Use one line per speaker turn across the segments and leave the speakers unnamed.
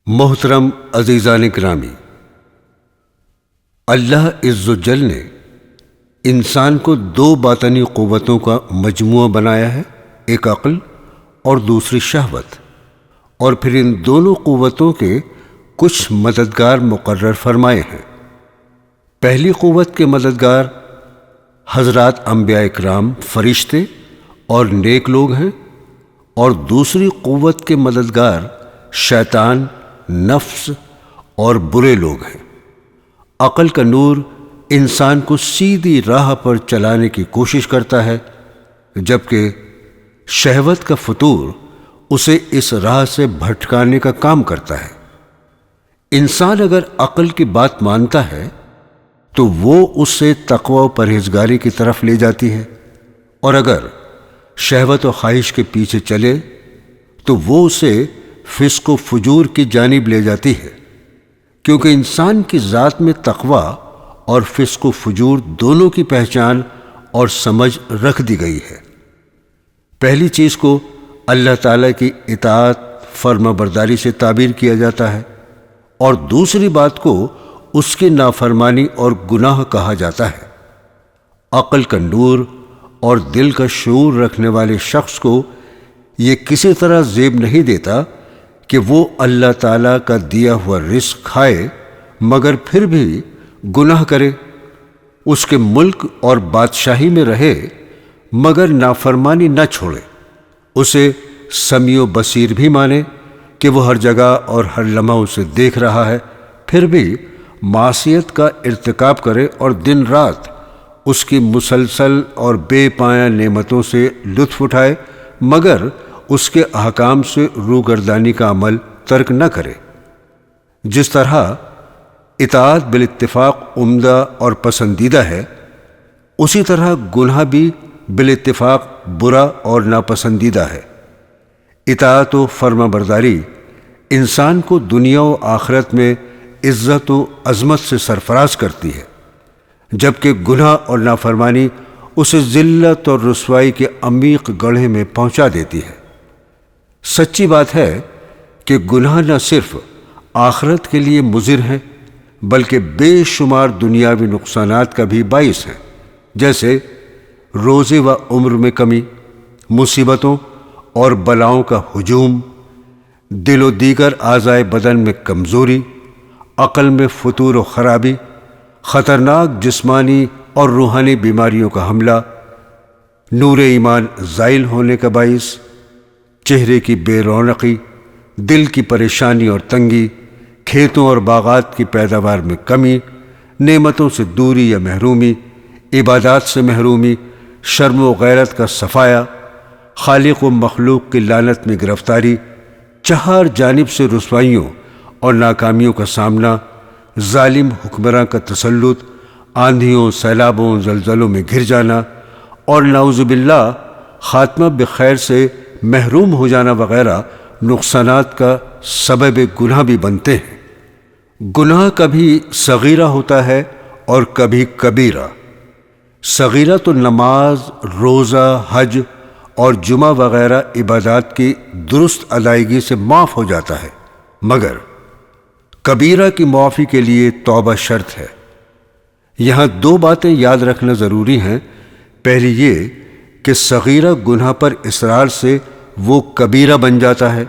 محترم عزیزان گرامی، اللہ عز و جل نے انسان کو دو باطنی قوتوں کا مجموعہ بنایا ہے، ایک عقل اور دوسری شہوت، اور پھر ان دونوں قوتوں کے کچھ مددگار مقرر فرمائے ہیں۔ پہلی قوت کے مددگار حضرات انبیاء اکرام، فرشتے اور نیک لوگ ہیں، اور دوسری قوت کے مددگار شیطان، نفس اور برے لوگ ہیں۔ عقل کا نور انسان کو سیدھی راہ پر چلانے کی کوشش کرتا ہے، جبکہ شہوت کا فطور اسے اس راہ سے بھٹکانے کا کام کرتا ہے۔ انسان اگر عقل کی بات مانتا ہے تو وہ اس سے تقوی و پرہیزگاری کی طرف لے جاتی ہے، اور اگر شہوت و خواہش کے پیچھے چلے تو وہ اسے فسق و فجور کی جانب لے جاتی ہے، کیونکہ انسان کی ذات میں تقوی اور فسق و فجور دونوں کی پہچان اور سمجھ رکھ دی گئی ہے۔ پہلی چیز کو اللہ تعالیٰ کی اطاعت، فرما برداری سے تعبیر کیا جاتا ہے، اور دوسری بات کو اس کی نافرمانی اور گناہ کہا جاتا ہے۔ عقل کا نور اور دل کا شعور رکھنے والے شخص کو یہ کسی طرح زیب نہیں دیتا کہ وہ اللہ تعالیٰ کا دیا ہوا رزق کھائے مگر پھر بھی گناہ کرے، اس کے ملک اور بادشاہی میں رہے مگر نافرمانی نہ چھوڑے، اسے سمیع و بصیر بھی مانے کہ وہ ہر جگہ اور ہر لمحہ اسے دیکھ رہا ہے، پھر بھی معصیت کا ارتکاب کرے اور دن رات اس کی مسلسل اور بے پایہ نعمتوں سے لطف اٹھائے مگر اس کے احکام سے روگردانی کا عمل ترک نہ کرے۔ جس طرح اطاعت بالاتفاق عمدہ اور پسندیدہ ہے، اسی طرح گناہ بھی بالاتفاق برا اور ناپسندیدہ ہے۔ اطاعت و فرما برداری انسان کو دنیا و آخرت میں عزت و عظمت سے سرفراز کرتی ہے، جبکہ گناہ اور نافرمانی اسے ذلت اور رسوائی کے عمیق گڑھے میں پہنچا دیتی ہے۔ سچی بات ہے کہ گناہ نہ صرف آخرت کے لیے مضر ہیں بلکہ بے شمار دنیاوی نقصانات کا بھی باعث ہیں، جیسے روزے و عمر میں کمی، مصیبتوں اور بلاؤں کا ہجوم، دل و دیگر اعضائے بدن میں کمزوری، عقل میں فتور و خرابی، خطرناک جسمانی اور روحانی بیماریوں کا حملہ، نور ایمان زائل ہونے کا باعث، چہرے کی بے رونقی، دل کی پریشانی اور تنگی، کھیتوں اور باغات کی پیداوار میں کمی، نعمتوں سے دوری یا محرومی، عبادات سے محرومی، شرم و غیرت کا صفایا، خالق و مخلوق کی لعنت میں گرفتاری، چہار جانب سے رسوائیوں اور ناکامیوں کا سامنا، ظالم حکمراں کا تسلط، آندھیوں، سیلابوں، زلزلوں میں گھر جانا، اور نعوذ باللہ خاتمہ بخیر سے محروم ہو جانا وغیرہ نقصانات کا سبب گناہ بھی بنتے ہیں۔ گناہ کبھی صغیرہ ہوتا ہے اور کبھی کبیرہ۔ صغیرہ تو نماز، روزہ، حج اور جمعہ وغیرہ عبادات کی درست ادائیگی سے معاف ہو جاتا ہے، مگر کبیرہ کی معافی کے لیے توبہ شرط ہے۔ یہاں دو باتیں یاد رکھنا ضروری ہیں۔ پہلی یہ کہ صغیرہ گناہ پر اصرار سے وہ کبیرہ بن جاتا ہے،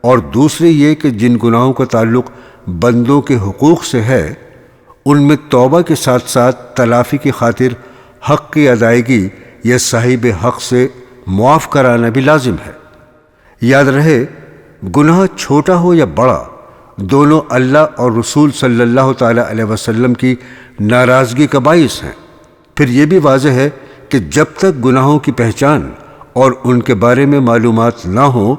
اور دوسری یہ کہ جن گناہوں کا تعلق بندوں کے حقوق سے ہے ان میں توبہ کے ساتھ ساتھ تلافی کی خاطر حق کی ادائیگی یا صاحب حق سے معاف کرانا بھی لازم ہے۔ یاد رہے، گناہ چھوٹا ہو یا بڑا، دونوں اللہ اور رسول صلی اللہ تعالیٰ علیہ وسلم کی ناراضگی کا باعث ہیں۔ پھر یہ بھی واضح ہے کہ جب تک گناہوں کی پہچان اور ان کے بارے میں معلومات نہ ہوں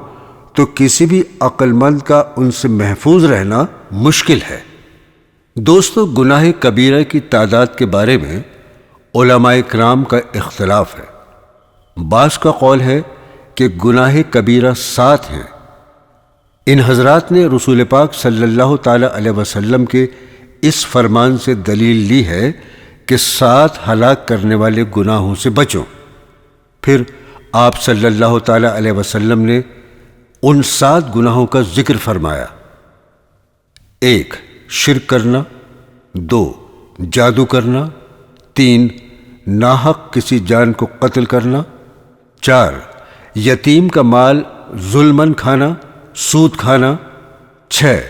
تو کسی بھی عقل مند کا ان سے محفوظ رہنا مشکل ہے۔ دوستو، گناہ کبیرہ کی تعداد کے بارے میں علماء کرام کا اختلاف ہے۔ بعض کا قول ہے کہ گناہ کبیرہ 7 ہیں۔ ان حضرات نے رسول پاک صلی اللہ تعالیٰ علیہ وسلم کے اس فرمان سے دلیل لی ہے کہ 7 ہلاک کرنے والے گناہوں سے بچو۔ پھر آپ صلی اللہ تعالیٰ علیہ وسلم نے ان 7 گناہوں کا ذکر فرمایا۔ 1 شرک کرنا، 2 جادو کرنا، 3 ناحق کسی جان کو قتل کرنا، 4 یتیم کا مال ظلماً کھانا، سود کھانا، 6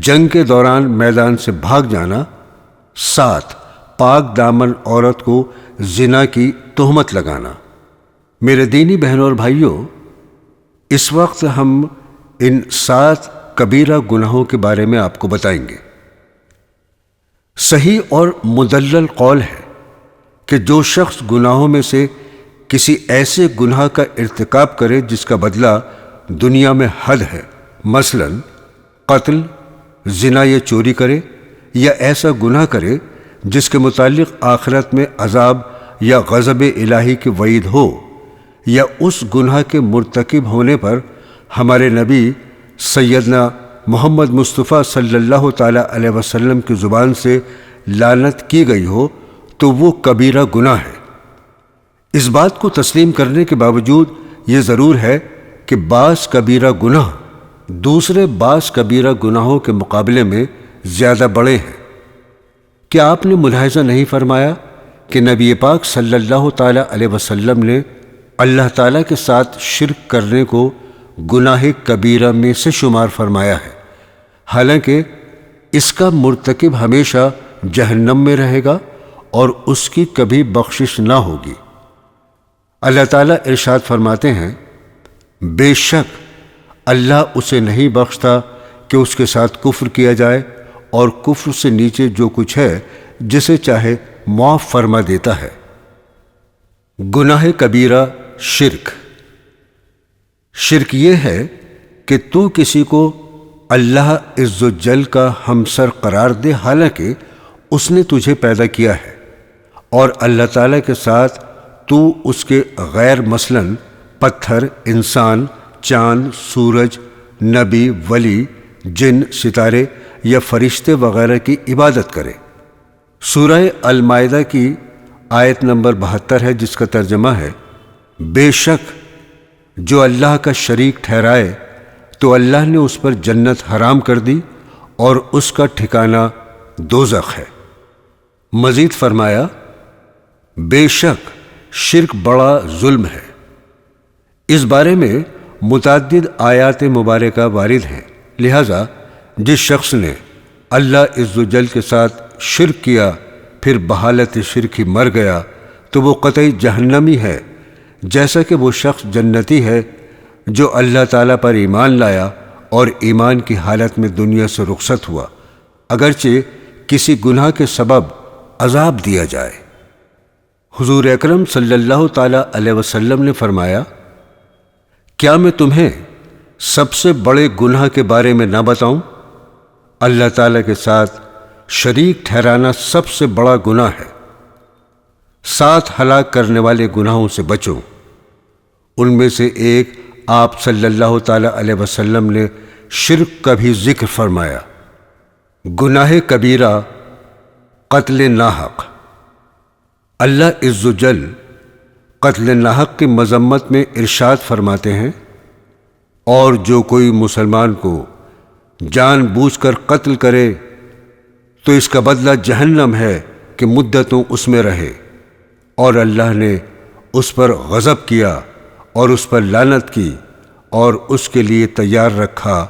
جنگ کے دوران میدان سے بھاگ جانا، 7 پاک دامن عورت کو زنا کی تہمت لگانا۔ میرے دینی بہنوں اور بھائیوں، اس وقت ہم ان 7 کبیرہ گناہوں کے بارے میں آپ کو بتائیں گے۔ صحیح اور مدلل قول ہے کہ جو شخص گناہوں میں سے کسی ایسے گناہ کا ارتکاب کرے جس کا بدلہ دنیا میں حد ہے، مثلا قتل، زنا یا چوری کرے، یا ایسا گناہ کرے جس کے متعلق آخرت میں عذاب یا غضب الہی کی وعید ہو، یا اس گناہ کے مرتکب ہونے پر ہمارے نبی سیدنا محمد مصطفیٰ صلی اللہ تعالی علیہ وسلم کی زبان سے لعنت کی گئی ہو، تو وہ کبیرہ گناہ ہے۔ اس بات کو تسلیم کرنے کے باوجود یہ ضرور ہے کہ بعض کبیرہ گناہ دوسرے بعض کبیرہ گناہوں کے مقابلے میں زیادہ بڑے ہیں۔ کیا آپ نے ملاحظہ نہیں فرمایا کہ نبی پاک صلی اللہ تعالی علیہ وسلم نے اللہ تعالیٰ کے ساتھ شرک کرنے کو گناہ کبیرہ میں سے شمار فرمایا ہے، حالانکہ اس کا مرتکب ہمیشہ جہنم میں رہے گا اور اس کی کبھی بخشش نہ ہوگی۔ اللہ تعالیٰ ارشاد فرماتے ہیں، بے شک اللہ اسے نہیں بخشتا کہ اس کے ساتھ کفر کیا جائے، اور کفر سے نیچے جو کچھ ہے جسے چاہے معاف فرما دیتا ہے۔ گناہ کبیرہ شرک۔ شرک یہ ہے کہ تو کسی کو اللہ عز و جل کا ہمسر قرار دے، حالانکہ اس نے تجھے پیدا کیا ہے، اور اللہ تعالیٰ کے ساتھ تو اس کے غیر، مثلاً پتھر، انسان، چاند، سورج، نبی، ولی، جن، ستارے یا فرشتے وغیرہ کی عبادت کرے۔ سورہ المائدہ کی آیت نمبر 72 ہے، جس کا ترجمہ ہے، بے شک جو اللہ کا شریک ٹھہرائے تو اللہ نے اس پر جنت حرام کر دی اور اس کا ٹھکانہ دوزخ ہے۔ مزید فرمایا، بے شک شرک بڑا ظلم ہے۔ اس بارے میں متعدد آیات مبارکہ وارد ہیں، لہذا جس شخص نے اللہ عز و جل کے ساتھ شرک کیا پھر بحالت شرک ہی مر گیا تو وہ قطعی جہنمی ہے، جیسا کہ وہ شخص جنتی ہے جو اللہ تعالیٰ پر ایمان لایا اور ایمان کی حالت میں دنیا سے رخصت ہوا، اگرچہ کسی گناہ کے سبب عذاب دیا جائے۔ حضور اکرم صلی اللہ تعالیٰ علیہ وسلم نے فرمایا، کیا میں تمہیں سب سے بڑے گناہ کے بارے میں نہ بتاؤں؟ اللہ تعالیٰ کے ساتھ شریک ٹھہرانا سب سے بڑا گناہ ہے۔ 7 ہلاک کرنے والے گناہوں سے بچو۔ ان میں سے ایک آپ صلی اللہ تعالیٰ علیہ وسلم نے شرک کا بھی ذکر فرمایا۔ گناہ کبیرہ قتل ناحق۔ اللہ عز و جل قتل ناحق کی مذمت میں ارشاد فرماتے ہیں، اور جو کوئی مسلمان کو جان بوجھ کر قتل کرے تو اس کا بدلہ جہنم ہے کہ مدتوں اس میں رہے، اور اللہ نے اس پر غضب کیا اور اس پر لعنت کی اور اس کے لیے تیار رکھا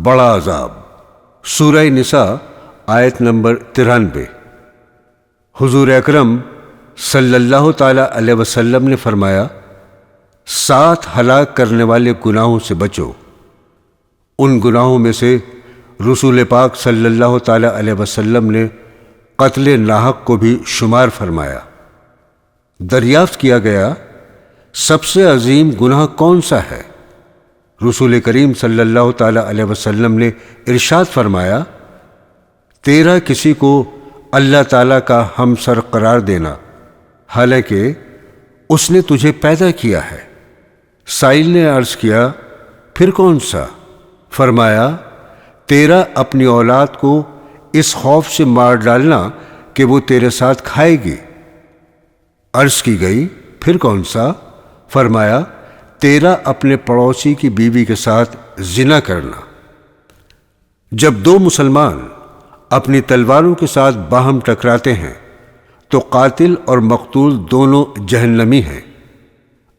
بڑا عذاب۔ سورہ نساء آیت نمبر 93۔ حضور اکرم صلی اللہ تعالی علیہ وسلم نے فرمایا، 7 ہلاک کرنے والے گناہوں سے بچو۔ ان گناہوں میں سے رسول پاک صلی اللہ تعالی علیہ وسلم نے قتل ناحق کو بھی شمار فرمایا۔ دریافت کیا گیا، سب سے عظیم گناہ کون سا ہے؟ رسول کریم صلی اللہ تعالی علیہ وسلم نے ارشاد فرمایا، تیرا کسی کو اللہ تعالیٰ کا ہمسر قرار دینا، حالانکہ اس نے تجھے پیدا کیا ہے۔ سائل نے عرض کیا، پھر کون سا؟ فرمایا، تیرا اپنی اولاد کو اس خوف سے مار ڈالنا کہ وہ تیرے ساتھ کھائے گی۔ عرض کی گئی، پھر کون سا؟ فرمایا، تیرا اپنے پڑوسی کی بیوی کے ساتھ زنا کرنا۔ جب 2 مسلمان اپنی تلواروں کے ساتھ باہم ٹکراتے ہیں تو قاتل اور مقتول دونوں جہنمی ہیں۔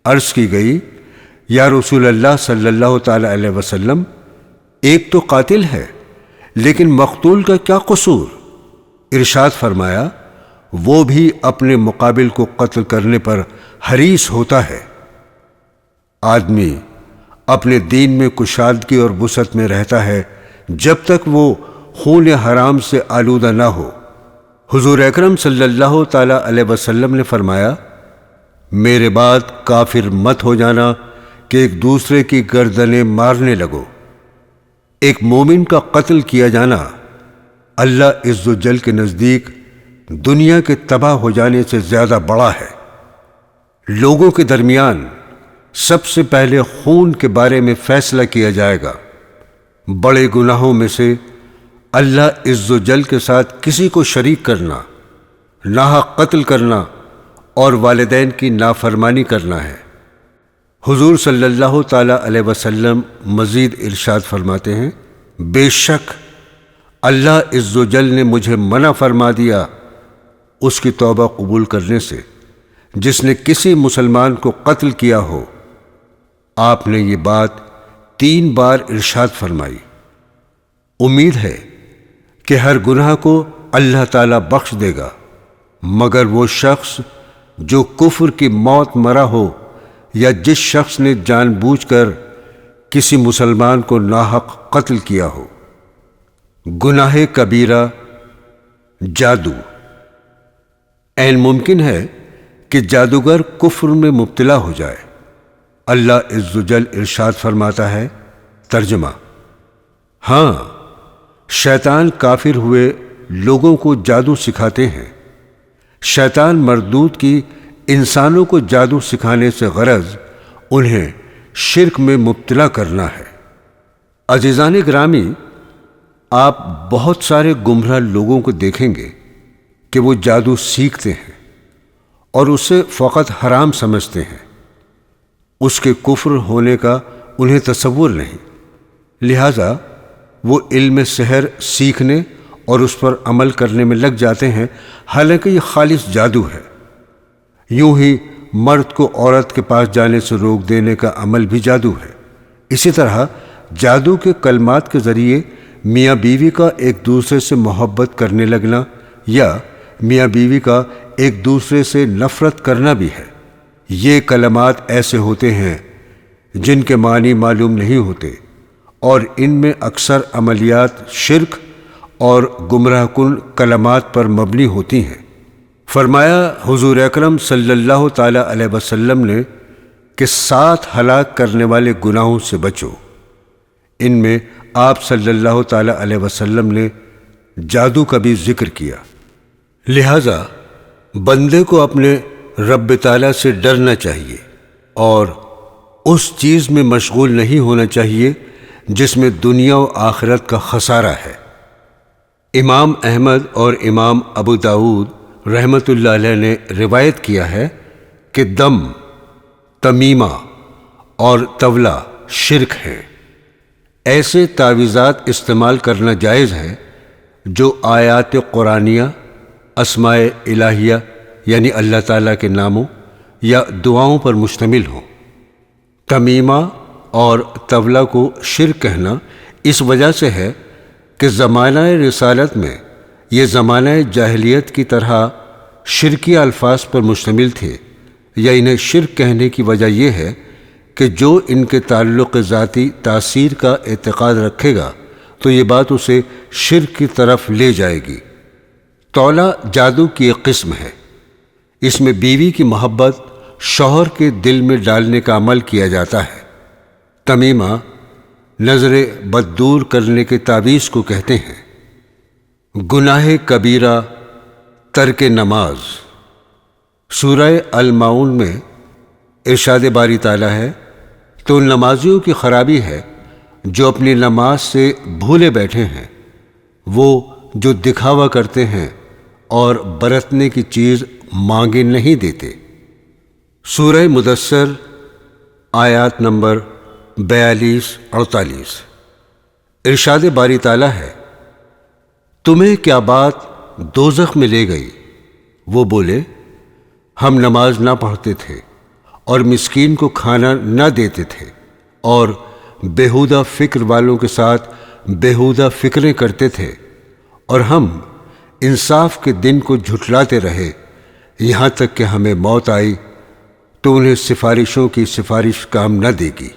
عرض کی گئی، یا رسول اللہ صلی اللہ تعالی علیہ وسلم، ایک تو قاتل ہے لیکن مقتول کا کیا قصور؟ ارشاد فرمایا، وہ بھی اپنے مقابل کو قتل کرنے پر حریص ہوتا ہے۔ آدمی اپنے دین میں کشادگی اور وسعت میں رہتا ہے جب تک وہ خون حرام سے آلودہ نہ ہو۔ حضور اکرم صلی اللہ تعالی علیہ وسلم نے فرمایا، میرے بعد کافر مت ہو جانا کہ ایک دوسرے کی گردنیں مارنے لگو۔ ایک مومن کا قتل کیا جانا اللہ عز و جل کے نزدیک دنیا کے تباہ ہو جانے سے زیادہ بڑا ہے۔ لوگوں کے درمیان سب سے پہلے خون کے بارے میں فیصلہ کیا جائے گا۔ بڑے گناہوں میں سے اللہ عز و جل کے ساتھ کسی کو شریک کرنا، ناحق قتل کرنا اور والدین کی نافرمانی کرنا ہے۔ حضور صلی اللہ تعالی علیہ وسلم مزید ارشاد فرماتے ہیں، بے شک اللہ عز و جل نے مجھے منع فرما دیا اس کی توبہ قبول کرنے سے جس نے کسی مسلمان کو قتل کیا ہو۔ آپ نے یہ بات 3 بار ارشاد فرمائی۔ امید ہے کہ ہر گناہ کو اللہ تعالیٰ بخش دے گا مگر وہ شخص جو کفر کی موت مرا ہو یا جس شخص نے جان بوجھ کر کسی مسلمان کو ناحق قتل کیا ہو۔ گناہ کبیرہ، جادو۔ عین ممکن ہے کہ جادوگر کفر میں مبتلا ہو جائے۔ اللہ عز و جل ارشاد فرماتا ہے، ترجمہ، ہاں، شیطان کافر ہوئے لوگوں کو جادو سکھاتے ہیں۔ شیطان مردود کی انسانوں کو جادو سکھانے سے غرض انہیں شرک میں مبتلا کرنا ہے۔ عزیزان گرامی، آپ بہت سارے گمراہ لوگوں کو دیکھیں گے کہ وہ جادو سیکھتے ہیں اور اسے فقط حرام سمجھتے ہیں۔ اس کے کفر ہونے کا انہیں تصور نہیں، لہذا وہ علم سحر سیکھنے اور اس پر عمل کرنے میں لگ جاتے ہیں، حالانکہ یہ خالص جادو ہے۔ یوں ہی مرد کو عورت کے پاس جانے سے روک دینے کا عمل بھی جادو ہے۔ اسی طرح جادو کے کلمات کے ذریعے میاں بیوی کا ایک دوسرے سے محبت کرنے لگنا یا میاں بیوی کا ایک دوسرے سے نفرت کرنا بھی ہے۔ یہ کلمات ایسے ہوتے ہیں جن کے معنی معلوم نہیں ہوتے اور ان میں اکثر عملیات شرک اور گمراہ کن کلمات پر مبنی ہوتی ہیں۔ فرمایا حضور اکرم صلی اللہ تعالی علیہ وسلم نے کہ 7 ہلاک کرنے والے گناہوں سے بچو۔ ان میں آپ صلی اللہ تعالی علیہ وسلم نے جادو کا بھی ذکر کیا۔ لہذا بندے کو اپنے رب تعالیٰ سے ڈرنا چاہیے اور اس چیز میں مشغول نہیں ہونا چاہیے جس میں دنیا و آخرت کا خسارہ ہے۔ امام احمد اور امام ابو داؤد رحمۃ اللہ علیہ نے روایت کیا ہے کہ دم، تمیمہ اور طولہ شرک ہیں۔ ایسے تعویذات استعمال کرنا جائز ہے جو آیات قرآنیہ، اسماء الہیہ یعنی اللہ تعالیٰ کے ناموں یا دعاؤں پر مشتمل ہوں۔ تمیمہ اور طولہ کو شرک کہنا اس وجہ سے ہے کہ زمانہ رسالت میں یہ زمانہ جاہلیت کی طرح شرکی الفاظ پر مشتمل تھے، یا انہیں شرک کہنے کی وجہ یہ ہے کہ جو ان کے تعلق ذاتی تاثیر کا اعتقاد رکھے گا تو یہ بات اسے شرک کی طرف لے جائے گی۔ طولہ جادو کی ایک قسم ہے۔ اس میں بیوی کی محبت شوہر کے دل میں ڈالنے کا عمل کیا جاتا ہے۔ تمیمہ نظر بد دور کرنے کے تعویذ کو کہتے ہیں۔ گناہ کبیرہ، ترک نماز۔ سورہ الماؤن میں ارشاد باری تعالیٰ ہے، تو ان نمازیوں کی خرابی ہے جو اپنی نماز سے بھولے بیٹھے ہیں، وہ جو دکھاوا کرتے ہیں اور برتنے کی چیز مانگے نہیں دیتے۔ سورہ مدثر آیات نمبر 42-48۔ ارشاد باری تعالیٰ ہے، تمہیں کیا بات دوزخ میں لے گئی؟ وہ بولے، ہم نماز نہ پڑھتے تھے اور مسکین کو کھانا نہ دیتے تھے اور بیہودہ فکر والوں کے ساتھ بیہودہ فکریں کرتے تھے، اور ہم انصاف کے دن کو جھٹلاتے رہے یہاں تک کہ ہمیں موت آئی تو انہیں سفارشوں کی سفارش کام نہ دے گی۔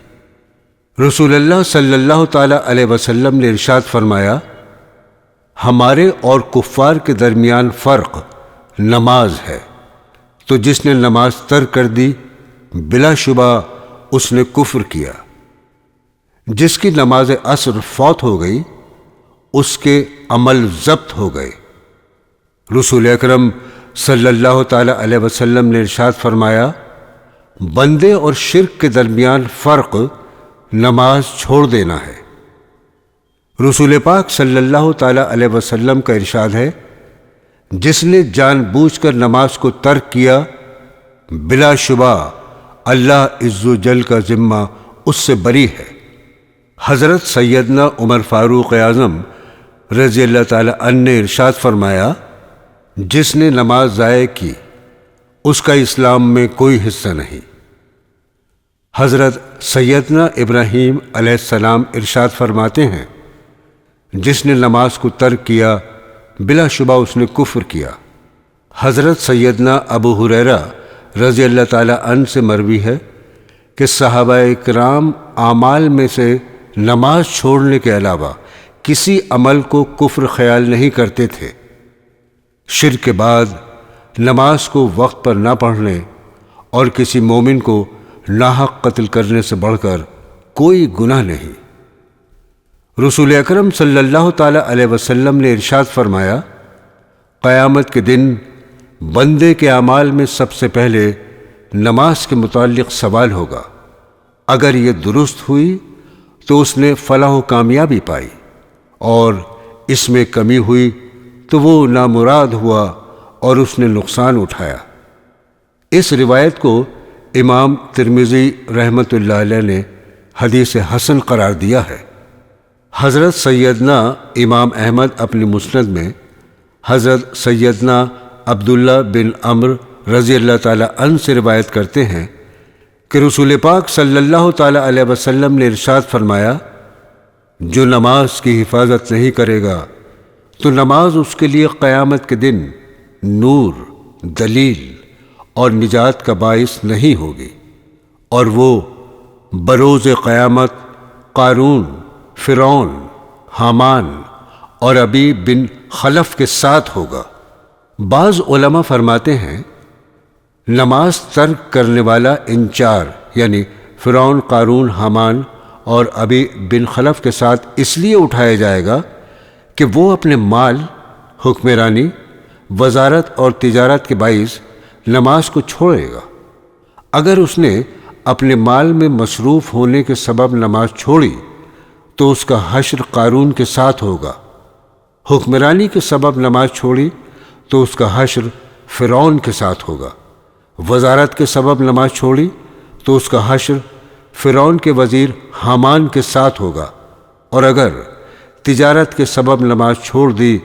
رسول اللہ صلی اللہ تعالی علیہ وسلم نے ارشاد فرمایا، ہمارے اور کفار کے درمیان فرق نماز ہے، تو جس نے نماز ترک کر دی بلا شبہ اس نے کفر کیا۔ جس کی نماز عصر فوت ہو گئی اس کے عمل ضبط ہو گئے۔ رسول اکرم صلی اللہ تعالی علیہ وسلم نے ارشاد فرمایا، بندے اور شرک کے درمیان فرق نماز چھوڑ دینا ہے۔ رسول پاک صلی اللہ تعالی علیہ وسلم کا ارشاد ہے، جس نے جان بوجھ کر نماز کو ترک کیا بلا شبہ اللہ عز و جل کا ذمہ اس سے بری ہے۔ حضرت سیدنا عمر فاروق اعظم رضی اللہ تعالی عنہ نے ارشاد فرمایا، جس نے نماز ضائع کی اس کا اسلام میں کوئی حصہ نہیں۔ حضرت سیدنا ابراہیم علیہ السلام ارشاد فرماتے ہیں، جس نے نماز کو ترک کیا بلا شبہ اس نے کفر کیا۔ حضرت سیدنا ابو ہریرہ رضی اللہ تعالی عنہ سے مروی ہے کہ صحابہ کرام اعمال میں سے نماز چھوڑنے کے علاوہ کسی عمل کو کفر خیال نہیں کرتے تھے۔ شرک کے بعد نماز کو وقت پر نہ پڑھنے اور کسی مومن کو ناحق قتل کرنے سے بڑھ کر کوئی گناہ نہیں۔ رسول اکرم صلی اللہ تعالی علیہ وسلم نے ارشاد فرمایا، قیامت کے دن بندے کے اعمال میں سب سے پہلے نماز کے متعلق سوال ہوگا۔ اگر یہ درست ہوئی تو اس نے فلاح و کامیابی پائی، اور اس میں کمی ہوئی تو وہ نامراد ہوا اور اس نے نقصان اٹھایا۔ اس روایت کو امام ترمذی رحمۃ اللہ علیہ نے حدیث حسن قرار دیا ہے۔ حضرت سیدنا امام احمد اپنی مسند میں حضرت سیدنا عبداللہ بن عمرو رضی اللہ تعالی عنہ سے روایت کرتے ہیں کہ رسول پاک صلی اللہ تعالی علیہ وسلم نے ارشاد فرمایا، جو نماز کی حفاظت نہیں کرے گا تو نماز اس کے لیے قیامت کے دن نور، دلیل اور نجات کا باعث نہیں ہوگی، اور وہ بروز قیامت قارون، فرعون، حامان اور ابی بن خلف کے ساتھ ہوگا۔ بعض علماء فرماتے ہیں، نماز ترک کرنے والا ان چار یعنی فرعون، قارون، حامان اور ابی بن خلف کے ساتھ اس لیے اٹھایا جائے گا کہ وہ اپنے مال، حکمرانی، وزارت اور تجارت کے باعث نماز کو چھوڑے گا۔ اگر اس نے اپنے مال میں مصروف ہونے کے سبب نماز چھوڑی تو اس کا حشر قارون کے ساتھ ہوگا۔ حکمرانی کے سبب نماز چھوڑی تو اس کا حشر فرعون کے ساتھ ہوگا۔ وزارت کے سبب نماز چھوڑی تو اس کا حشر فرعون کے وزیر حامان کے ساتھ ہوگا، اور اگر تجارت کے سبب نماز چھوڑ دی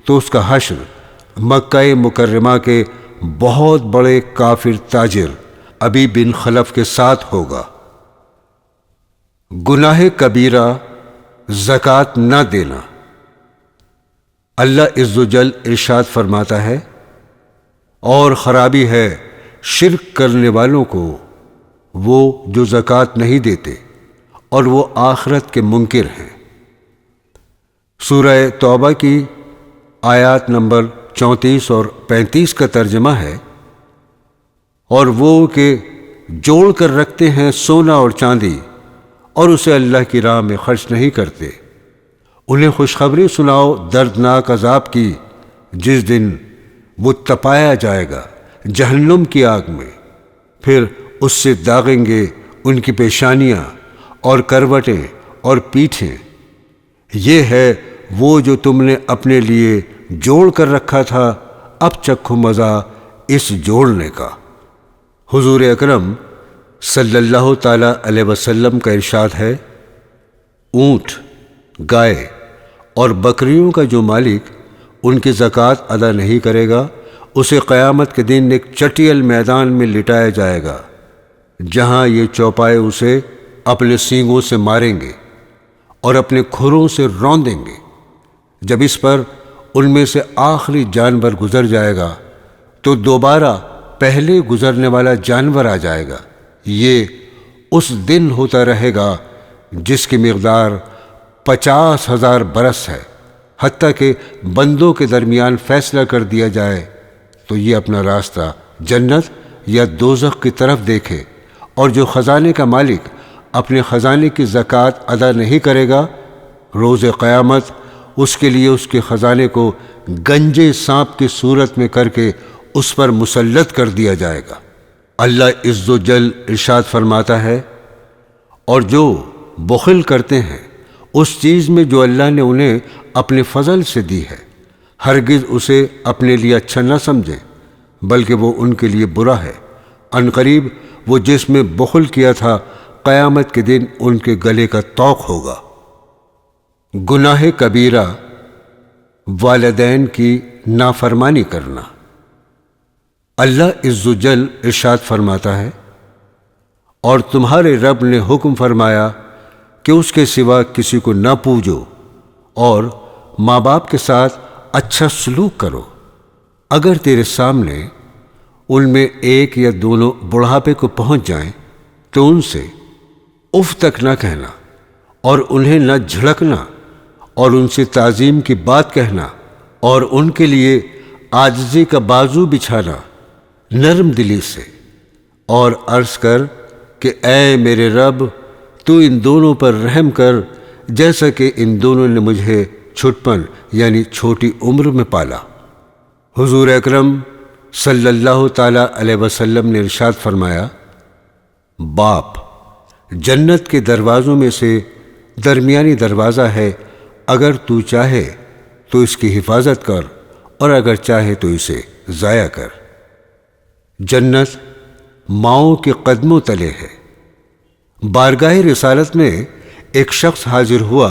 تو اس کا حشر مکہ مکرمہ کے بہت بڑے کافر تاجر ابی بن خلف کے ساتھ ہوگا۔ گناہ کبیرہ زکوٰۃ نہ دینا۔ اللہ عز و جل ارشاد فرماتا ہے، اور خرابی ہے شرک کرنے والوں کو وہ جو زکوٰۃ نہیں دیتے اور وہ آخرت کے منکر ہیں۔ سورہ توبہ کی آیات نمبر 34 اور 35 کا ترجمہ ہے، اور وہ کہ جوڑ کر رکھتے ہیں سونا اور چاندی اور اسے اللہ کی راہ میں خرچ نہیں کرتے، انہیں خوشخبری سناؤ دردناک عذاب کی، جس دن وہ تپایا جائے گا جہنم کی آگ میں، پھر اس سے داغیں گے ان کی پیشانیاں اور کروٹیں اور پیٹھیں۔ یہ ہے وہ جو تم نے اپنے لیے جوڑ کر رکھا تھا، اب چکھو مزہ اس جوڑنے کا۔ حضور اکرم صلی اللہ تعالی علیہ وسلم کا ارشاد ہے، اونٹ، گائے اور بکریوں کا جو مالک ان کی زکوٰۃ ادا نہیں کرے گا اسے قیامت کے دن ایک چٹیل میدان میں لٹایا جائے گا، جہاں یہ چوپائے اسے اپنے سینگوں سے ماریں گے اور اپنے کھروں سے روندیں گے۔ جب اس پر ان میں سے آخری جانور گزر جائے گا تو دوبارہ پہلے گزرنے والا جانور آ جائے گا۔ یہ اس دن ہوتا رہے گا جس کی مقدار 50,000 برس ہے، حتیٰ کہ بندوں کے درمیان فیصلہ کر دیا جائے تو یہ اپنا راستہ جنت یا دوزخ کی طرف دیکھے، اور جو خزانے کا مالک اپنے خزانے کی زکوٰۃ ادا نہیں کرے گا، روز قیامت اس کے لیے اس کے خزانے کو گنجے سانپ کی صورت میں کر کے اس پر مسلط کر دیا جائے گا۔ اللہ عز و جل ارشاد فرماتا ہے، اور جو بخل کرتے ہیں اس چیز میں جو اللہ نے انہیں اپنے فضل سے دی ہے، ہرگز اسے اپنے لیے اچھا نہ سمجھیں بلکہ وہ ان کے لیے برا ہے۔ عنقریب وہ جس میں بخل کیا تھا قیامت کے دن ان کے گلے کا طوق ہوگا۔ گناہ کبیرہ، والدین کی نافرمانی کرنا۔ اللہ عز و جل ارشاد فرماتا ہے، اور تمہارے رب نے حکم فرمایا کہ اس کے سوا کسی کو نہ پوجو، اور ماں باپ کے ساتھ اچھا سلوک کرو۔ اگر تیرے سامنے ان میں ایک یا دونوں بڑھاپے کو پہنچ جائیں تو ان سے اف تک نہ کہنا، اور انہیں نہ جھڑکنا، اور ان سے تعظیم کی بات کہنا، اور ان کے لیے عاجزی کا بازو بچھانا نرم دلی سے، اور عرض کر کہ اے میرے رب، تو ان دونوں پر رحم کر جیسا کہ ان دونوں نے مجھے چھٹپن یعنی چھوٹی عمر میں پالا۔ حضور اکرم صلی اللہ تعالی علیہ وسلم نے ارشاد فرمایا، باپ جنت کے دروازوں میں سے درمیانی دروازہ ہے، اگر تو چاہے تو اس کی حفاظت کر، اور اگر چاہے تو اسے ضائع کر۔ جنت ماؤں کے قدموں تلے ہے۔ بارگاہ رسالت میں ایک شخص حاضر ہوا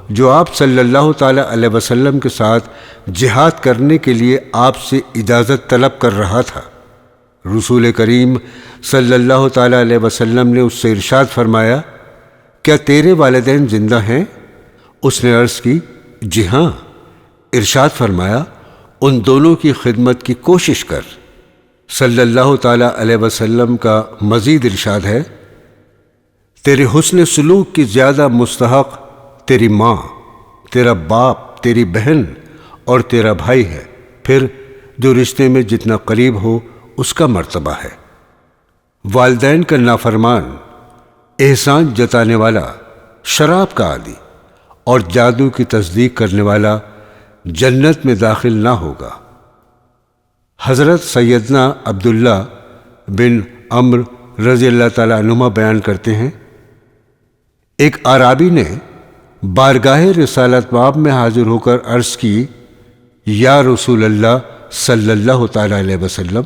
جو آپ صلی اللہ تعالی علیہ وسلم کے ساتھ جہاد کرنے کے لیے آپ سے اجازت طلب کر رہا تھا۔ رسول کریم صلی اللہ تعالی علیہ وسلم نے اس سے ارشاد فرمایا، کیا تیرے والدین زندہ ہیں؟ اس نے عرض کی، جی ہاں۔ ارشاد فرمایا، ان دونوں کی خدمت کی کوشش کر۔ صلی اللہ تعالی علیہ وسلم کا مزید ارشاد ہے، تیرے حسن سلوک کی زیادہ مستحق تیری ماں، تیرا باپ، تیری بہن اور تیرا بھائی ہے، پھر جو رشتے میں جتنا قریب ہو اس کا مرتبہ ہے۔ والدین کا نافرمان، احسان جتانے والا، شراب کا عادی اور جادو کی تصدیق کرنے والا جنت میں داخل نہ ہوگا۔ حضرت سیدنا عبداللہ بن عمرو رضی اللہ تعالیٰ عنہما بیان کرتے ہیں، ایک اعرابی نے بارگاہ رسالت باب میں حاضر ہو کر عرض کی، یا رسول اللہ صلی اللہ تعالیٰ علیہ وسلم،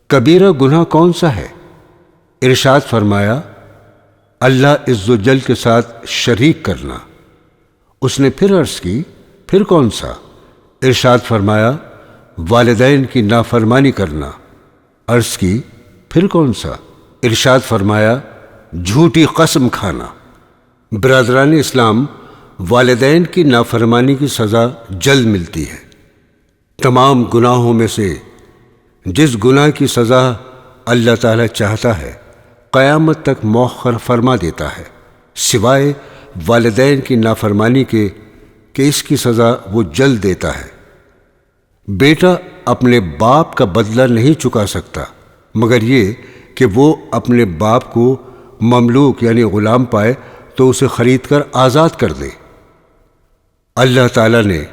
کبیرہ گناہ کون سا ہے؟ ارشاد فرمایا، اللہ عز و جل کے ساتھ شریک کرنا۔ اس نے پھر عرض کی، پھر کون سا؟ ارشاد فرمایا، والدین کی نافرمانی کرنا۔ عرض کی، پھر کون سا؟ ارشاد فرمایا، جھوٹی قسم کھانا۔ برادران اسلام، والدین کی نافرمانی کی سزا جلد ملتی ہے۔ تمام گناہوں میں سے جس گناہ کی سزا اللہ تعالیٰ چاہتا ہے قیامت تک مؤخر فرما دیتا ہے، سوائے والدین کی نافرمانی کے کہ اس کی سزا وہ جلد دیتا ہے۔ بیٹا اپنے باپ کا بدلہ نہیں چکا سکتا مگر یہ کہ وہ اپنے باپ کو مملوک یعنی غلام پائے تو اسے خرید کر آزاد کر دے۔ اللہ تعالیٰ نے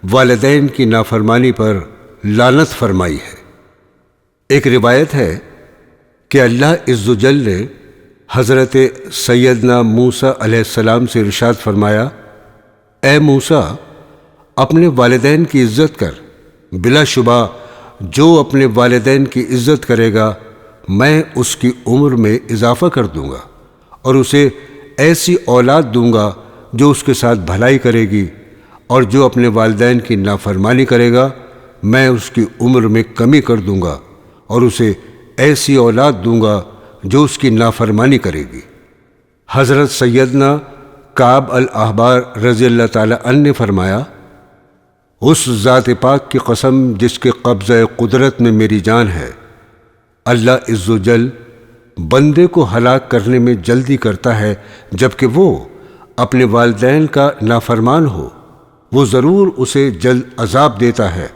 والدین کی نافرمانی پر لعنت فرمائی ہے۔ ایک روایت ہے کہ اللہ عز و جل نے حضرت سیدنا موسیٰ علیہ السلام سے ارشاد فرمایا، اے موسیٰ، اپنے والدین کی عزت کر، بلا شبہ جو اپنے والدین کی عزت کرے گا میں اس کی عمر میں اضافہ کر دوں گا اور اسے ایسی اولاد دوں گا جو اس کے ساتھ بھلائی کرے گی اور جو اپنے والدین کی نافرمانی کرے گا میں اس کی عمر میں کمی کر دوں گا اور اسے ایسی اولاد دوں گا جو اس کی نافرمانی کرے گی۔ حضرت سیدنا کعب الاحبار رضی اللہ تعالی عنہ نے فرمایا، اس ذات پاک کی قسم جس کے قبضہ قدرت میں میری جان ہے، اللہ عز و جل بندے کو ہلاک کرنے میں جلدی کرتا ہے جبکہ وہ اپنے والدین کا نافرمان ہو، وہ ضرور اسے جلد عذاب دیتا ہے،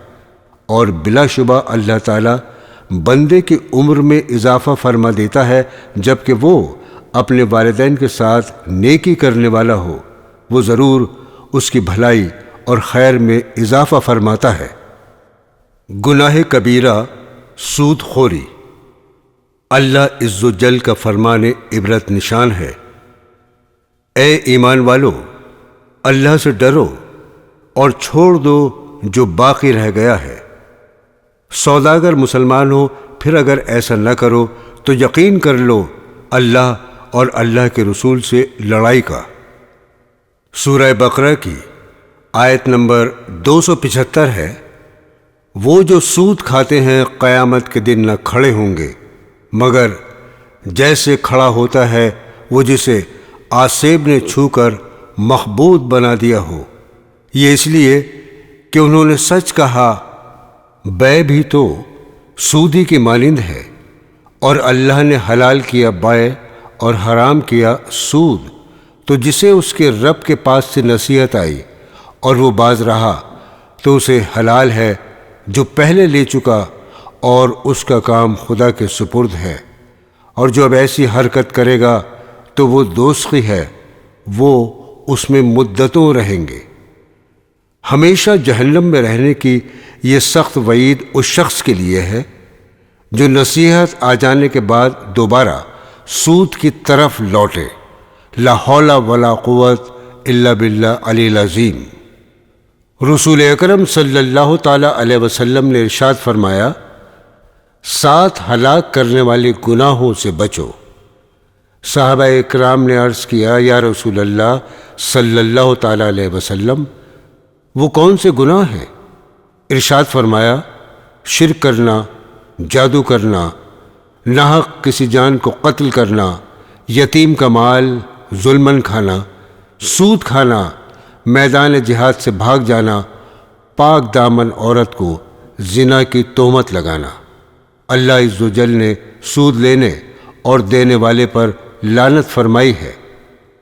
اور بلا شبہ اللہ تعالی بندے کی عمر میں اضافہ فرما دیتا ہے جبکہ وہ اپنے والدین کے ساتھ نیکی کرنے والا ہو، وہ ضرور اس کی بھلائی اور خیر میں اضافہ فرماتا ہے۔ گناہ کبیرہ سود خوری۔ اللہ عز و جل کا فرمان عبرت نشان ہے، اے ایمان والو، اللہ سے ڈرو اور چھوڑ دو جو باقی رہ گیا ہے۔ سوداگر مسلمان ہو پھر اگر ایسا نہ کرو تو یقین کر لو اللہ اور اللہ کے رسول سے لڑائی کا۔ سورہ بقرہ کی آیت نمبر 275 ہے، وہ جو سود کھاتے ہیں قیامت کے دن نہ کھڑے ہوں گے مگر جیسے کھڑا ہوتا ہے وہ جسے آسیب نے چھو کر مخبوط بنا دیا ہو، یہ اس لیے کہ انہوں نے سچ کہا، بے بھی تو سودی کی مانند ہے، اور اللہ نے حلال کیا بے اور حرام کیا سود، تو جسے اس کے رب کے پاس سے نصیحت آئی اور وہ باز رہا تو اسے حلال ہے جو پہلے لے چکا، اور اس کا کام خدا کے سپرد ہے، اور جو اب ایسی حرکت کرے گا تو وہ دوزخی ہے، وہ اس میں مدتوں رہیں گے۔ ہمیشہ جہنم میں رہنے کی یہ سخت وعید اس شخص کے لیے ہے جو نصیحت آ جانے کے بعد دوبارہ سود کی طرف لوٹے۔ لا حول ولا قوت الا باللہ علی العظیم۔ رسول اکرم صلی اللہ تعالی علیہ وسلم نے ارشاد فرمایا، 7 ہلاک کرنے والے گناہوں سے بچو۔ صحابہ اکرام نے عرض کیا، یا رسول اللہ صلی اللہ تعالی علیہ وسلم، وہ کون سے گناہ ہیں؟ ارشاد فرمایا، شرک کرنا، جادو کرنا، ناحق کسی جان کو قتل کرنا، یتیم کا مال ظلماً کھانا، سود کھانا، میدان جہاد سے بھاگ جانا، پاک دامن عورت کو زنا کی تہمت لگانا۔ اللہ عز و جل نے سود لینے اور دینے والے پر لعنت فرمائی ہے۔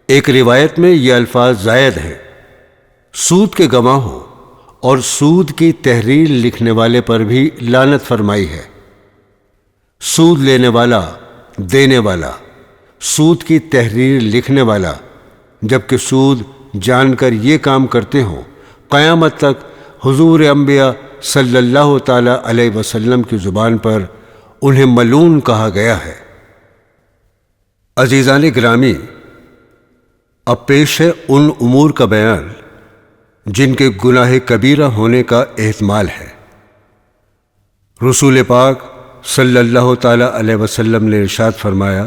ایک روایت میں یہ الفاظ زائد ہیں، سود کے گواہوں اور سود کی تحریر لکھنے والے پر بھی لعنت فرمائی ہے۔ سود لینے والا، دینے والا، سود کی تحریر لکھنے والا، جبکہ سود جان کر یہ کام کرتے ہوں، قیامت تک حضور انبیاء صلی اللہ تعالی علیہ وسلم کی زبان پر انہیں ملعون کہا گیا ہے۔ عزیزان گرامی، اب پیش ہے ان امور کا بیان جن کے گناہ کبیرہ ہونے کا احتمال ہے۔ رسول پاک صلی اللہ تعالی علیہ وسلم نے ارشاد فرمایا،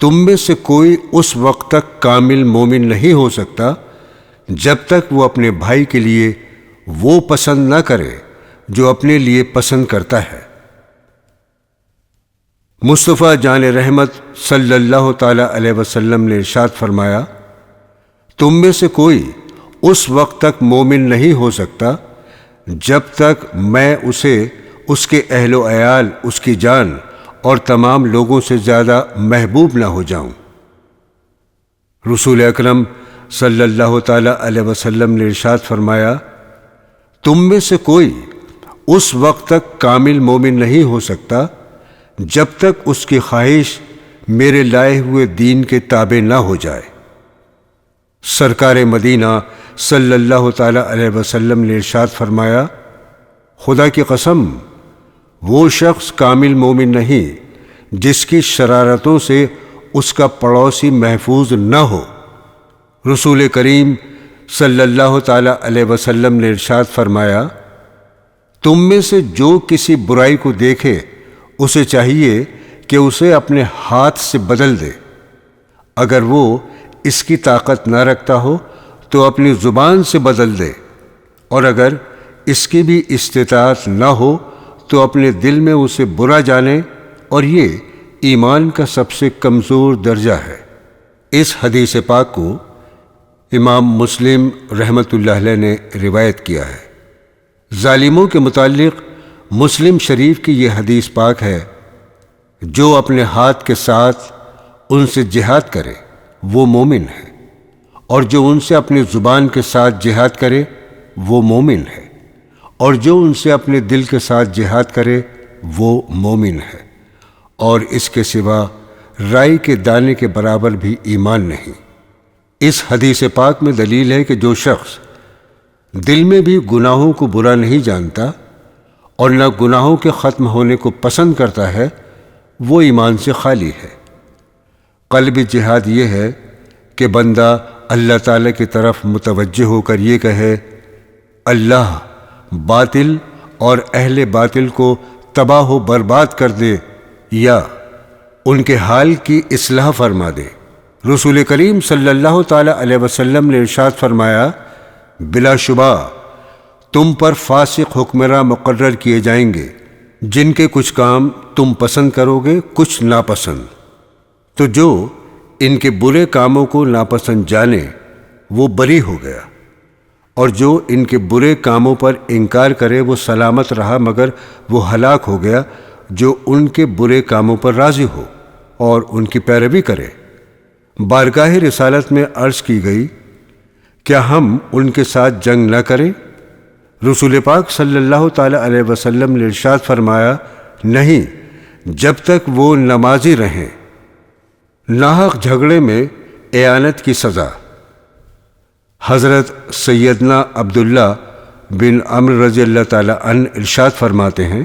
تم میں سے کوئی اس وقت تک کامل مومن نہیں ہو سکتا جب تک وہ اپنے بھائی کے لیے وہ پسند نہ کرے جو اپنے لیے پسند کرتا ہے۔ مصطفیٰ جان رحمت صلی اللہ تعالی علیہ وسلم نے ارشاد فرمایا، تم میں سے کوئی اس وقت تک مومن نہیں ہو سکتا جب تک میں اسے، اس کے اہل و عیال، اس کی جان اور تمام لوگوں سے زیادہ محبوب نہ ہو جاؤں۔ رسول اکرم صلی اللہ تعالی علیہ وسلم نے ارشاد فرمایا، تم میں سے کوئی اس وقت تک کامل مومن نہیں ہو سکتا جب تک اس کی خواہش میرے لائے ہوئے دین کے تابع نہ ہو جائے۔ سرکار مدینہ صلی اللہ تعالی علیہ وسلم نے ارشاد فرمایا، خدا کی قسم، وہ شخص کامل مومن نہیں جس کی شرارتوں سے اس کا پڑوسی محفوظ نہ ہو۔ رسول کریم صلی اللہ تعالی علیہ وسلم نے ارشاد فرمایا، تم میں سے جو کسی برائی کو دیکھے اسے چاہیے کہ اسے اپنے ہاتھ سے بدل دے، اگر وہ اس کی طاقت نہ رکھتا ہو تو اپنی زبان سے بدل دے، اور اگر اس کی بھی استطاعت نہ ہو تو اپنے دل میں اسے برا جانے، اور یہ ایمان کا سب سے کمزور درجہ ہے۔ اس حدیث پاک کو امام مسلم رحمۃ اللہ علیہ نے روایت کیا ہے۔ ظالموں کے متعلق مسلم شریف کی یہ حدیث پاک ہے، جو اپنے ہاتھ کے ساتھ ان سے جہاد کرے وہ مومن ہے، اور جو ان سے اپنی زبان کے ساتھ جہاد کرے وہ مومن ہے، اور جو ان سے اپنے دل کے ساتھ جہاد کرے وہ مومن ہے، اور اس کے سوا رائی کے دانے کے برابر بھی ایمان نہیں۔ اس حدیث پاک میں دلیل ہے کہ جو شخص دل میں بھی گناہوں کو برا نہیں جانتا اور نہ گناہوں کے ختم ہونے کو پسند کرتا ہے، وہ ایمان سے خالی ہے۔ قلبی جہاد یہ ہے کہ بندہ اللہ تعالیٰ کی طرف متوجہ ہو کر یہ کہے، اللہ باطل اور اہل باطل کو تباہ و برباد کر دے یا ان کے حال کی اصلاح فرما دے۔ رسول کریم صلی اللہ تعالیٰ علیہ وسلم نے ارشاد فرمایا، بلا شبہ تم پر فاسق حکمراں مقرر کیے جائیں گے، جن کے کچھ کام تم پسند کرو گے، کچھ ناپسند۔ تو جو ان کے برے کاموں کو ناپسند جانے وہ بری ہو گیا، اور جو ان کے برے کاموں پر انکار کرے وہ سلامت رہا، مگر وہ ہلاک ہو گیا جو ان کے برے کاموں پر راضی ہو اور ان کی پیروی کرے۔ بارگاہ رسالت میں عرض کی گئی، کیا ہم ان کے ساتھ جنگ نہ کریں؟ رسول پاک صلی اللہ تعالیٰ علیہ وسلم نے ارشاد فرمایا، نہیں، جب تک وہ نمازی رہیں۔ ناحق جھگڑے میں اعانت کی سزا۔ حضرت سیدنا عبداللہ بن عمرو رضی اللہ تعالیٰ عنہ ارشاد فرماتے ہیں،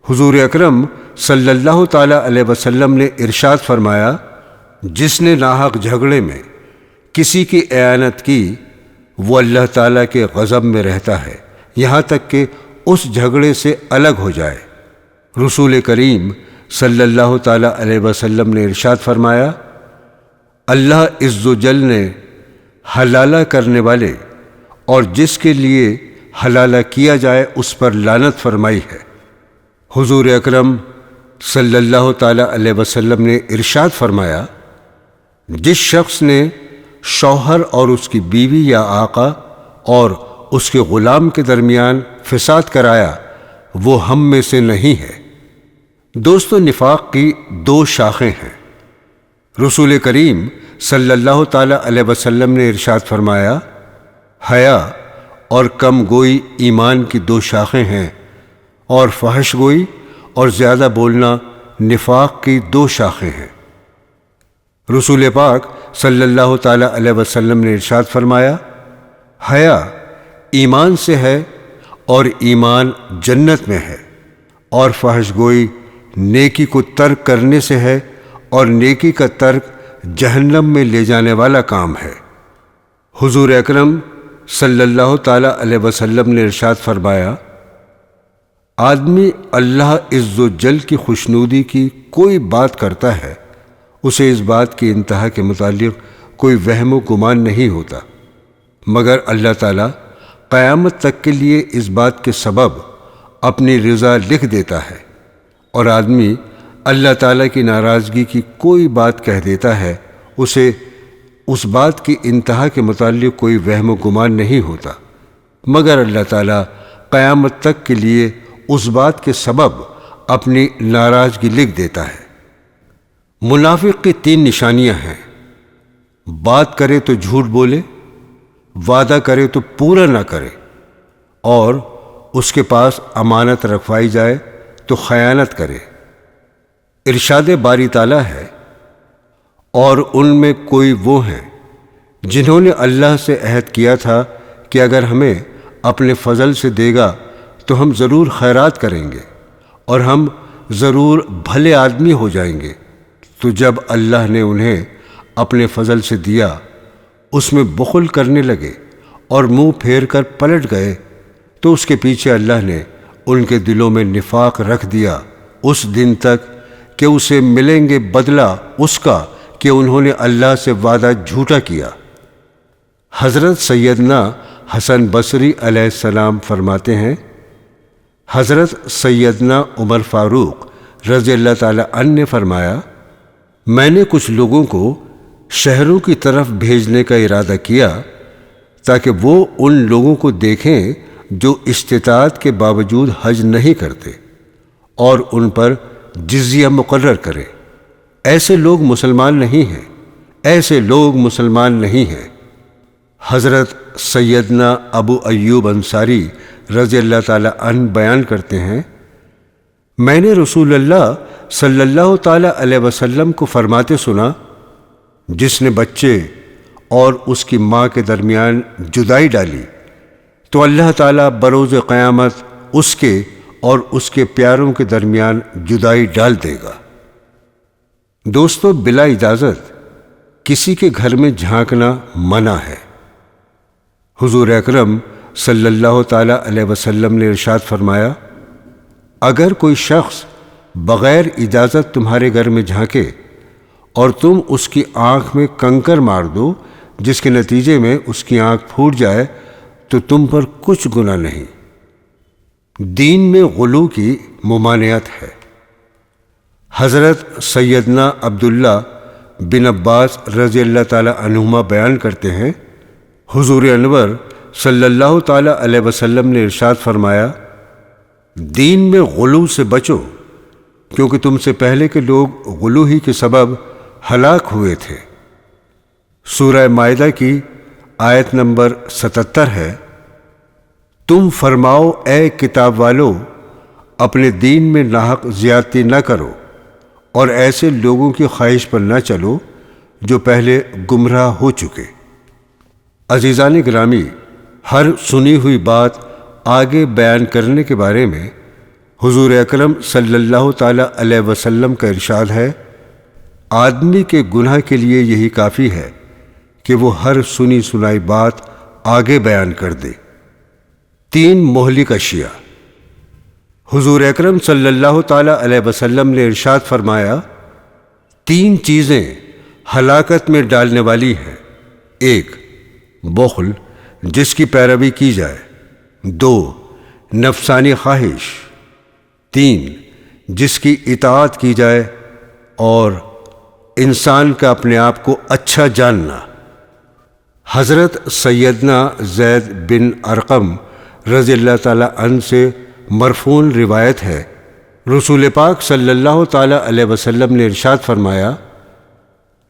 حضور اکرم صلی اللہ تعالیٰ علیہ وسلم نے ارشاد فرمایا، جس نے ناحق جھگڑے میں کسی کی اعانت کی وہ اللہ تعالیٰ کے غضب میں رہتا ہے، یہاں تک کہ اس جھگڑے سے الگ ہو جائے۔ رسول کریم صلی اللہ تعالیٰ علیہ وسلم نے ارشاد فرمایا، اللہ عز و جل نے حلالہ کرنے والے اور جس کے لیے حلالہ کیا جائے اس پر لعنت فرمائی ہے۔ حضور اکرم صلی اللہ تعالیٰ علیہ وسلم نے ارشاد فرمایا، جس شخص نے شوہر اور اس کی بیوی یا آقا اور اس کے غلام کے درمیان فساد کرایا وہ ہم میں سے نہیں ہے۔ دوستو، نفاق کی دو شاخیں ہیں۔ رسول کریم صلی اللہ تعالیٰ علیہ وسلم نے ارشاد فرمایا، حیا اور کم گوئی ایمان کی دو شاخیں ہیں، اور فحش گوئی اور زیادہ بولنا نفاق کی دو شاخیں ہیں۔ رسول پاک صلی اللہ تعالیٰ علیہ وسلم نے ارشاد فرمایا، حیا ایمان سے ہے اور ایمان جنت میں ہے، اور فحش گوئی نیکی کو ترک کرنے سے ہے، اور نیکی کا ترک جہنم میں لے جانے والا کام ہے۔ حضور اکرم صلی اللہ تعالیٰ علیہ وسلم نے ارشاد فرمایا، آدمی اللہ عز و جل کی خوشنودی کی کوئی بات کرتا ہے، اسے اس بات کی انتہا کے متعلق کوئی وہم و گمان نہیں ہوتا، مگر اللہ تعالیٰ قیامت تک کے لیے اس بات کے سبب اپنی رضا لکھ دیتا ہے، اور آدمی اللہ تعالیٰ کی ناراضگی کی کوئی بات کہہ دیتا ہے، اسے اس بات کی انتہا کے متعلق کوئی وہم و گمان نہیں ہوتا، مگر اللہ تعالیٰ قیامت تک کے لیے اس بات کے سبب اپنی ناراضگی لکھ دیتا ہے۔ منافق کی تین نشانیاں ہیں، بات کرے تو جھوٹ بولے، وعدہ کرے تو پورا نہ کرے، اور اس کے پاس امانت رکھوائی جائے تو خیانت کرے۔ ارشاد باری تعالیٰ ہے، اور ان میں کوئی وہ ہیں جنہوں نے اللہ سے عہد کیا تھا کہ اگر ہمیں اپنے فضل سے دے گا تو ہم ضرور خیرات کریں گے اور ہم ضرور بھلے آدمی ہو جائیں گے، تو جب اللہ نے انہیں اپنے فضل سے دیا اس میں بخل کرنے لگے اور منہ پھیر کر پلٹ گئے، تو اس کے پیچھے اللہ نے ان کے دلوں میں نفاق رکھ دیا اس دن تک کہ اسے ملیں گے بدلہ اس کا کہ انہوں نے اللہ سے وعدہ جھوٹا کیا۔ حضرت سیدنا حسن بصری علیہ السلام فرماتے ہیں، حضرت سیدنا عمر فاروق رضی اللہ تعالی عنہ نے فرمایا، میں نے کچھ لوگوں کو شہروں کی طرف بھیجنے کا ارادہ کیا تاکہ وہ ان لوگوں کو دیکھیں جو استطاعت کے باوجود حج نہیں کرتے اور ان پر جزیہ مقرر کریں۔ ایسے لوگ مسلمان نہیں ہیں، ایسے لوگ مسلمان نہیں ہیں۔ حضرت سیدنا ابو ایوب انصاری رضی اللہ تعالی عنہ بیان کرتے ہیں، میں نے رسول اللہ صلی اللہ تعالی علیہ وسلم کو فرماتے سنا، جس نے بچے اور اس کی ماں کے درمیان جدائی ڈالی تو اللہ تعالیٰ بروز قیامت اس کے اور اس کے پیاروں کے درمیان جدائی ڈال دے گا۔ دوستو، بلا اجازت کسی کے گھر میں جھانکنا منع ہے۔ حضور اکرم صلی اللہ تعالی علیہ وسلم نے ارشاد فرمایا، اگر کوئی شخص بغیر اجازت تمہارے گھر میں جھانکے اور تم اس کی آنکھ میں کنکر مار دو جس کے نتیجے میں اس کی آنکھ پھوٹ جائے تو تم پر کچھ گناہ نہیں۔ دین میں غلو کی ممانعت ہے۔ حضرت سیدنا عبداللہ بن عباس رضی اللہ تعالی عنہما بیان کرتے ہیں، حضور انور صلی اللہ تعالی علیہ وسلم نے ارشاد فرمایا، دین میں غلو سے بچو، کیونکہ تم سے پہلے کے لوگ غلو ہی کے سبب ہلاک ہوئے تھے۔ سورہ مائدہ کی آیت نمبر 77 ہے، تم فرماؤ اے کتاب والو، اپنے دین میں ناحق زیادتی نہ کرو اور ایسے لوگوں کی خواہش پر نہ چلو جو پہلے گمراہ ہو چکے۔ عزیزان گرامی، ہر سنی ہوئی بات آگے بیان کرنے کے بارے میں حضور اکرم صلی اللہ تعالی علیہ وسلم کا ارشاد ہے، آدمی کے گناہ کے لیے یہی کافی ہے کہ وہ ہر سنی سنائی بات آگے بیان کر دے۔ 3 مہلک اشیاء۔ حضور اکرم صلی اللہ تعالی علیہ وسلم نے ارشاد فرمایا، 3 چیزیں ہلاکت میں ڈالنے والی ہیں۔ 1 بخل، جس کی پیروی کی جائے۔ 2 نفسانی خواہش۔ 3 جس کی اطاعت کی جائے۔ اور انسان کا اپنے آپ کو اچھا جاننا۔ حضرت سیدنا زید بن ارقم رضی اللہ تعالی عنہ سے مرفوع روایت ہے، رسول پاک صلی اللہ تعالی علیہ وسلم نے ارشاد فرمایا،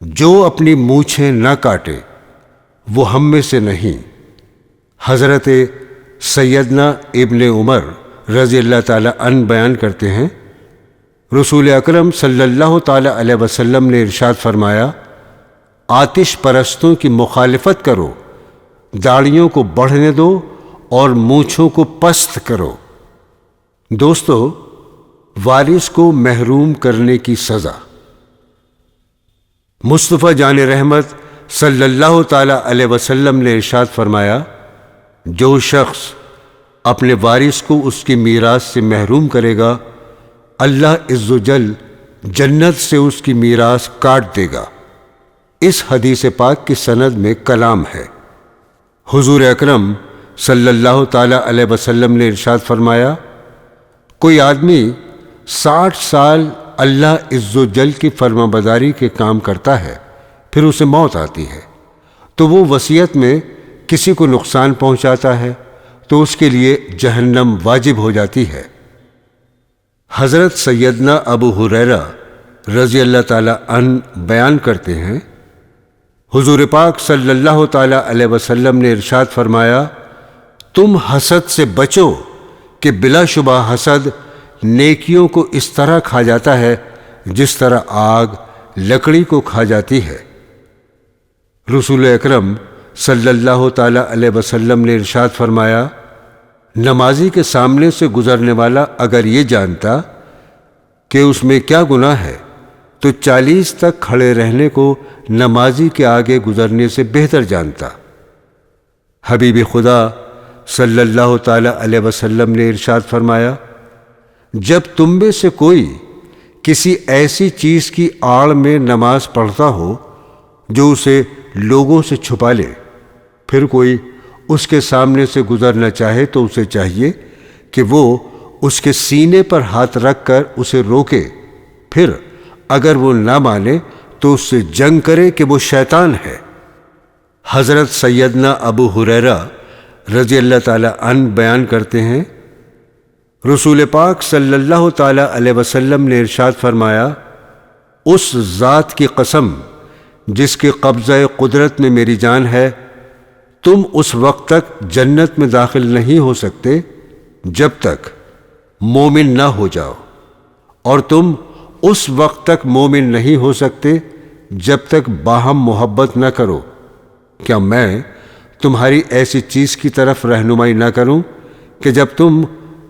جو اپنی مونچھیں نہ کاٹے وہ ہم میں سے نہیں۔ حضرت سیدنا ابن عمر رضی اللہ تعالی عنہ بیان کرتے ہیں، رسول اکرم صلی اللہ تعالی علیہ وسلم نے ارشاد فرمایا، آتش پرستوں کی مخالفت کرو، داڑھیوں کو بڑھنے دو اور مونچھوں کو پست کرو۔ دوستو، وارث کو محروم کرنے کی سزا۔ مصطفیٰ جان رحمت صلی اللہ تعالی علیہ وسلم نے ارشاد فرمایا، جو شخص اپنے وارث کو اس کی میراث سے محروم کرے گا، اللہ عز و جل جنت سے اس کی میراث کاٹ دے گا۔ اس حدیث پاک کی سند میں کلام ہے۔ حضور اکرم صلی اللہ تعالی علیہ وسلم نے ارشاد فرمایا، کوئی آدمی 60 سال اللہ عز و جل کی فرمانبرداری کے کام کرتا ہے، پھر اسے موت آتی ہے تو وہ وصیت میں کسی کو نقصان پہنچاتا ہے تو اس کے لیے جہنم واجب ہو جاتی ہے۔ حضرت سیدنا ابو ہریرہ رضی اللہ تعالی عنہ بیان کرتے ہیں، حضور پاک صلی اللہ تعالی علیہ وسلم نے ارشاد فرمایا، تم حسد سے بچو کہ بلا شبہ حسد نیکیوں کو اس طرح کھا جاتا ہے جس طرح آگ لکڑی کو کھا جاتی ہے۔ رسول اکرم صلی اللہ تعالی علیہ وسلم نے ارشاد فرمایا، نمازی کے سامنے سے گزرنے والا اگر یہ جانتا کہ اس میں کیا گناہ ہے تو 40 تک کھڑے رہنے کو نمازی کے آگے گزرنے سے بہتر جانتا۔ حبیب خدا صلی اللہ تعالی علیہ وسلم نے ارشاد فرمایا، جب تم میں سے کوئی کسی ایسی چیز کی آڑ میں نماز پڑھتا ہو جو اسے لوگوں سے چھپا لے، پھر کوئی اس کے سامنے سے گزرنا چاہے تو اسے چاہیے کہ وہ اس کے سینے پر ہاتھ رکھ کر اسے روکے، پھر اگر وہ نہ مانے تو اس سے جنگ کرے کہ وہ شیطان ہے۔ حضرت سیدنا ابو ہریرہ رضی اللہ تعالی عنہ بیان کرتے ہیں، رسول پاک صلی اللہ تعالی علیہ وسلم نے ارشاد فرمایا، اس ذات کی قسم جس کے قبضہ قدرت میں میری جان ہے، تم اس وقت تک جنت میں داخل نہیں ہو سکتے جب تک مومن نہ ہو جاؤ، اور تم اس وقت تک مومن نہیں ہو سکتے جب تک باہم محبت نہ کرو۔ کیا میں تمہاری ایسی چیز کی طرف رہنمائی نہ کروں کہ جب تم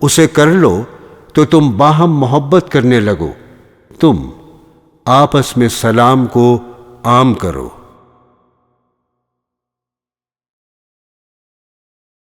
اسے کر لو تو تم باہم محبت کرنے لگو؟ تم آپس میں سلام کو عام کرو۔